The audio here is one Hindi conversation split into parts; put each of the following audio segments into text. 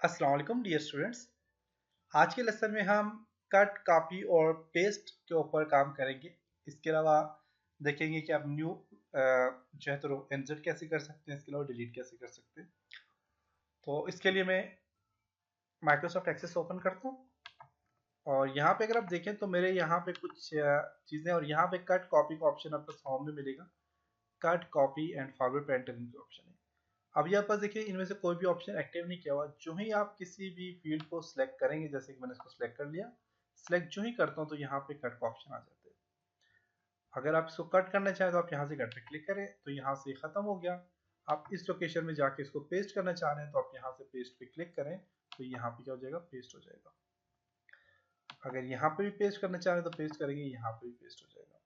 अस्सलाम वालेकुम डियर स्टूडेंट्स। आज के लेसन में हम कट कॉपी और पेस्ट के ऊपर काम करेंगे। इसके अलावा देखेंगे कि आप न्यू जो है तो इंसर्ट कैसे कर सकते हैं, इसके अलावा डिलीट कैसे कर सकते हैं। तो इसके लिए मैं माइक्रोसॉफ्ट एक्सेस ओपन करता हूँ और यहाँ पे अगर आप देखें तो मेरे यहाँ पे कुछ चीज़ें और यहाँ पे कट कॉपी का ऑप्शन आपको फॉर्म में मिलेगा। कट कॉपी एंड फॉरवर्ड पेरेंटलिंग का ऑप्शन है। अब यहाँ पर देखिए इनमें से कोई भी ऑप्शन एक्टिव नहीं किया हुआ। जो ही आप किसी भी फील्ड को सिलेक्ट करेंगे, जैसे कि मैंने इसको सिलेक्ट कर लिया, सिलेक्ट जो ही करता हूँ तो यहाँ पे कट का ऑप्शन आ जाता है। अगर आप इसको कट करना चाहें तो आप यहाँ से कट पे क्लिक करें तो यहाँ से खत्म हो गया। आप इस लोकेशन में जाके इसको पेस्ट करना चाह रहे हैं तो आप यहाँ से पेस्ट पे क्लिक करें तो यहाँ पे क्या हो जाएगा, पेस्ट हो जाएगा। अगर यहाँ पे भी पेस्ट करना चाह रहे हैं तो पेस्ट करेंगे, यहाँ पे भी पेस्ट हो जाएगा।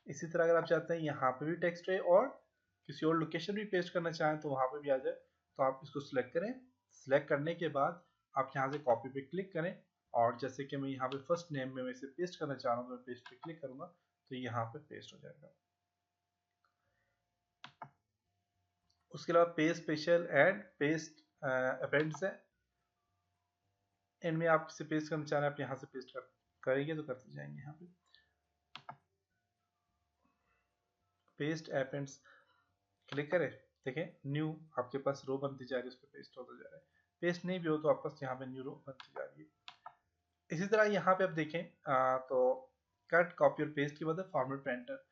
इसी तरह अगर आप चाहते हैं यहाँ पे भी टेक्स्ट है और किसी और लोकेशन भी पेस्ट करना चाहें तो वहां पे भी आ जाए, तो आप इसको सिलेक्ट करें। सिलेक्ट करने के बाद आप यहाँ से कॉपी पे क्लिक करें और जैसे कि मैं यहाँ पे फर्स्ट नेम में इसे पेस्ट करना चाह रहा हूँ तो मैं पेस्ट पे क्लिक करूंगा तो यहाँ पे पेस्ट हो जाएगा। उसके अलावा paste special and paste happens है। इनमें आप इसे पेस्ट करना चाह रहे हैं, आप यहाँ से पेस्ट करेंगे तो करते जाएंगे। यहाँ पे पेस्ट अपेंड्स क्लिक करें, देखें न्यू आपके पास रो बनती जा रही है, उस पर पेस्ट होता जा रहा है। पेस्ट नहीं भी हो तो आपके पास यहाँ पे न्यू रो बनती जा रही है। इसी तरह यहाँ पे आप देखें तो कट कॉपी और पेस्ट की बजाय format painter.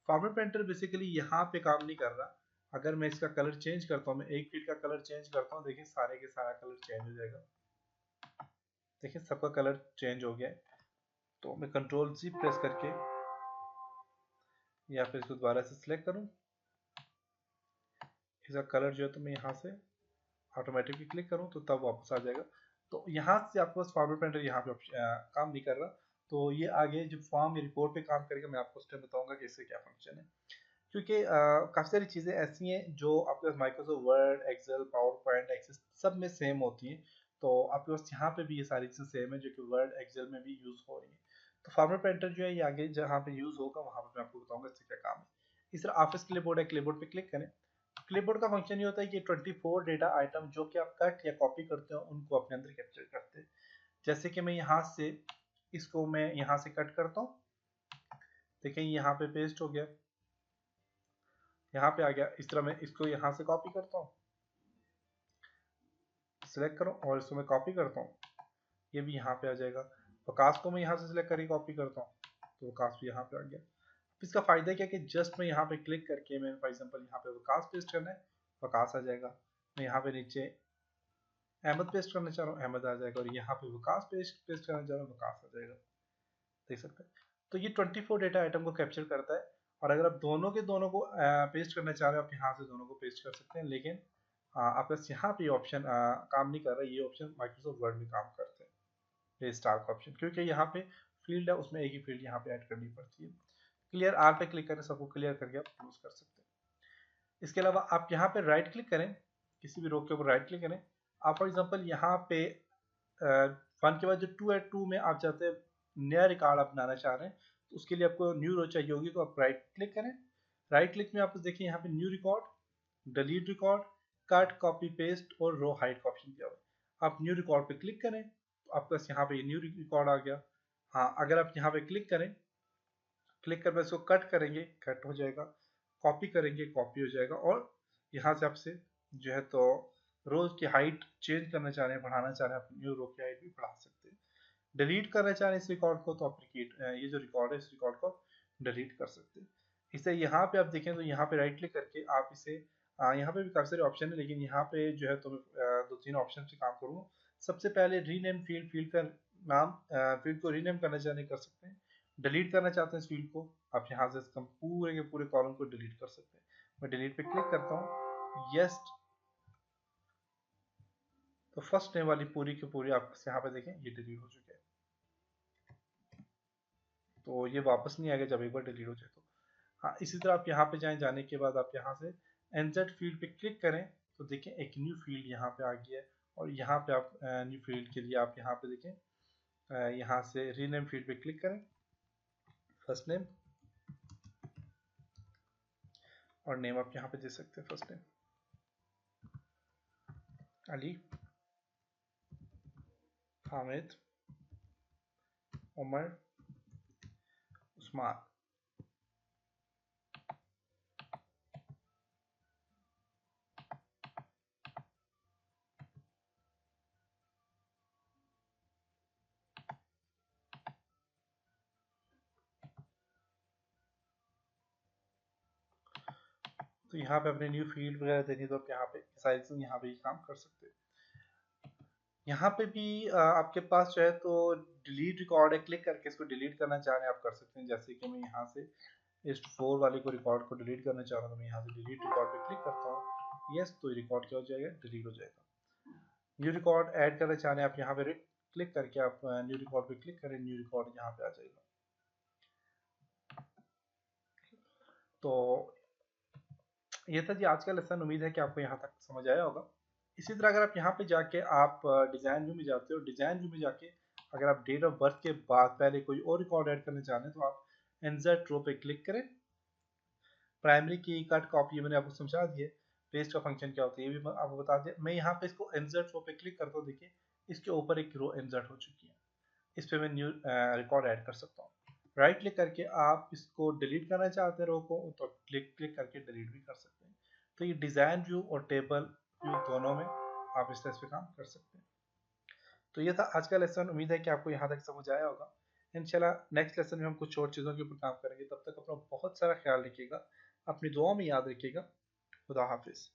Format painter basically यहाँ पे काम नहीं कर रहा। अगर मैं इसका कलर चेंज करता हूँ, मैं एक फील्ड का कलर चेंज करता हूँ, देखिए सारे के सारा कलर चेंज हो जाएगा। देखिए सबका कलर चेंज हो गया है। तो मैं कंट्रोल जी प्रेस करके या फिर इसको दोबारा से सिलेक्ट करूँ, इसका कलर जो है तो मैं यहाँ से ऑटोमेटिकली क्लिक करूँ तो तब वापस आ जाएगा। तो यहाँ से आपके पास फॉर्मेट पेंटर यहाँ पे काम नहीं कर रहा। तो ये आगे जो फॉर्म या रिपोर्ट पे काम करेगा, मैं आपको उस टाइम बताऊंगा कि इससे क्या फंक्शन है। क्योंकि काफ़ी सारी चीज़ें ऐसी हैं जो आपके पास Microsoft Word, Excel, PowerPoint, Access सब में सेम होती हैं। तो आपके पास यहाँ पे भी ये सारी चीज़ें सेम है जो कि वर्ड, एक्सेल में भी यूज़ हो रही है। तो फॉर्मेट पेंटर जो है ये आगे जहाँ पे यूज़ होगा वहाँ पे मैं आपको बताऊंगा इससे क्या काम है। इस तरह ऑफिस क्लिपबोर्ड है, क्लिपबोर्ड पे क्लिक करें। क्लिपबोर्ड का फंक्शन ये होता है कि 24 डेटा आइटम जो कि आप कट या कॉपी करते हो उनको अपने अंदर कैप्चर करते हैं। जैसे कि मैं यहाँ से इसको मैं यहाँ से कट करता हूँ, देखें यहाँ पे पेस्ट हो गया, यहाँ पे आ गया। इस तरह मैं इसको यहाँ से कॉपी करता हूँ, सिलेक्ट करो और इसको मैं कॉपी करता हूँ, ये भी यहाँ पे आ जाएगा। वकास को मैं यहाँ से सिलेक्ट करके कॉपी करता हूँ तो वकास भी यहाँ पे आ गया। इसका फायदा क्या है कि जस्ट मैं यहाँ पे क्लिक करके मैं फॉर एग्जांपल यहाँ पे वकास पेस्ट करना है, वकास आ जाएगा। मैं यहाँ पे नीचे अहमद पेस्ट करना चाह रहा हूँ, अहमद आ जाएगा। और यहाँ पे वकास पेस्ट करना चाह रहा हूँ, वकास आ जाएगा। देख सकते हैं। तो ये 24 डेटा आइटम को कैप्चर करता है। और अगर आप दोनों के दोनों को पेस्ट करना चाह रहे हो, आप यहाँ से दोनों को पेस्ट कर सकते हैं। लेकिन आपके पास यहाँ पे ऑप्शन काम नहीं कर रहा है। ये ऑप्शन माइक्रोसॉफ्ट वर्ड में काम करते हैं, ये स्टार का ऑप्शन, क्योंकि यहाँ पे फील्ड है, उसमें एक ही फील्ड यहाँ पे ऐड करनी पड़ती है। क्लियर आर पे क्लिक करें, सबको क्लियर करके आप क्लोज कर सकते हैं। इसके अलावा आप यहाँ पे राइट क्लिक करें, किसी भी रो के ऊपर राइट क्लिक करें। आप फॉर एग्जांपल यहाँ पे 1 के बाद जो 2 है, 2 में आप चाहते हैं नया रिकॉर्ड आप बनाना चाह रहे हैं, तो उसके लिए आपको न्यू रो चाहिए होगी, तो आप राइट क्लिक करें। राइट क्लिक में आप देखिए यहाँ पे new record, delete record, cut copy paste और रो हाइड का ऑप्शन दिया हुआ है। आप न्यू रिकॉर्ड पे क्लिक करें तो आपके पास यहाँ पे न्यू रिकॉर्ड आ गया। हाँ, अगर आप यहाँ पे क्लिक करें, क्लिक कर इसको कट करेंगे, कट हो जाएगा। कॉपी करेंगे, कॉपी हो जाएगा। और यहाँ से आपसे जो है तो रोज की हाइट चेंज करना चाह रहे हैं, बढ़ाना चाह रहे हैं, आप न्यू रो की हाइट भी बढ़ा सकते हैं। डिलीट करना चाह रहे हैं इस रिकॉर्ड को, तो आप ये जो रिकॉर्ड है इस रिकॉर्ड को डिलीट कर सकते हैं। इसे यहाँ पे आप देखें तो यहाँ पे राइट क्लिक करके आप इसे यहाँ पे भी काफी सारे ऑप्शन है, लेकिन यहाँ पे जो है तो मैं 2-3 ऑप्शन से काम करूँगा। सबसे पहले रीनेम फील्ड, फील्ड का नाम, फील्ड को रीनेम करना चाहने कर सकते हैं। डिलीट करना चाहते हैं इस फील्ड को, आप यहाँ से इसका पूरे के पूरे कॉलम को डिलीट कर सकते हैं। मैं डिलीट पे क्लिक करता हूँ, यस। तो फर्स्ट नेम वाली पूरी की पूरी आप यहाँ पे देखें ये डिलीट हो चुके हैं। तो ये वापस नहीं आएगा जब एक बार डिलीट हो जाए तो। हाँ, इसी तरह आप यहाँ पे जाएं, जाने के बाद आप यहाँ से एनजेड फील्ड पे क्लिक करें तो देखें एक न्यू फील्ड यहाँ पे आ गया है। और यहाँ पे आप न्यू फील्ड के लिए आप यहाँ पे देखें, यहाँ से रीनेम फील्ड पे क्लिक करें, फर्स्ट नेम और नेम आप यहाँ पे दे सकते हैं, फर्स्ट नेम अली। हामिद, उमर, उस्मान। तो यहाँ पे अपने न्यू फील्ड वगैरह देनी तो आप यहाँ पे साइज यहाँ पे काम कर सकते हैं। यहाँ पे भी आपके पास जो है तो डिलीट रिकॉर्ड है, क्लिक करके इसको डिलीट करना चाह रहे हैं आप कर सकते हैं। जैसे कि मैं यहाँ से इस 4 वाले को रिकॉर्ड को डिलीट करना चाह रहा हूँ तो मैं यहाँ से डिलीट रिकॉर्ड पे क्लिक करता हूँ। यस, तो रिकॉर्ड क्या हो जाएगा, डिलीट हो जाएगा। न्यू रिकॉर्ड ऐड करना चाह रहे हैं आप यहाँ पे क्लिक करके आप न्यू रिकॉर्ड पे क्लिक करें, न्यू रिकॉर्ड यहाँ पे आ जाएगा। तो ये था जी आज का लेसन। उम्मीद है कि आपको यहाँ तक समझ आया होगा। इसी तरह अगर आप यहाँ पे जाके आप डिज़ाइन व्यू में जाते हो, डिज़ाइन व्यू में जाके अगर आप डेट ऑफ बर्थ के बाद पहले कोई और रिकॉर्ड ऐड करना चाह रहे हैं तो आप इंसर्ट रो पे क्लिक करें। प्राइमरी की कट कॉपी मैंने आपको समझा दिए। पेस्ट का फंक्शन क्या होता है ये भी आपको बता दिया। मैं यहाँ पे इसको इंसर्ट रो पे क्लिक करता हूँ, देखिए इसके ऊपर एक रो इंसर्ट हो चुकी है। इस पे मैं न्यू रिकॉर्ड ऐड कर सकता हूँ। राइट क्लिक करके आप इसको डिलीट करना चाहते हैं रो को तो क्लिक करके डिलीट भी कर सकते हैं। तो ये डिज़ाइन व्यू और टेबल व्यू दोनों में आप इस तरह से काम कर सकते हैं। तो ये था आज का लेसन। उम्मीद है कि आपको यहाँ तक समझ आया होगा। इंशाल्लाह नेक्स्ट लेसन में हम कुछ और चीज़ों के ऊपर काम करेंगे। तब तक अपना बहुत सारा ख्याल रखिएगा, अपनी दुआ में याद रखिएगा। खुदा हाफिज़।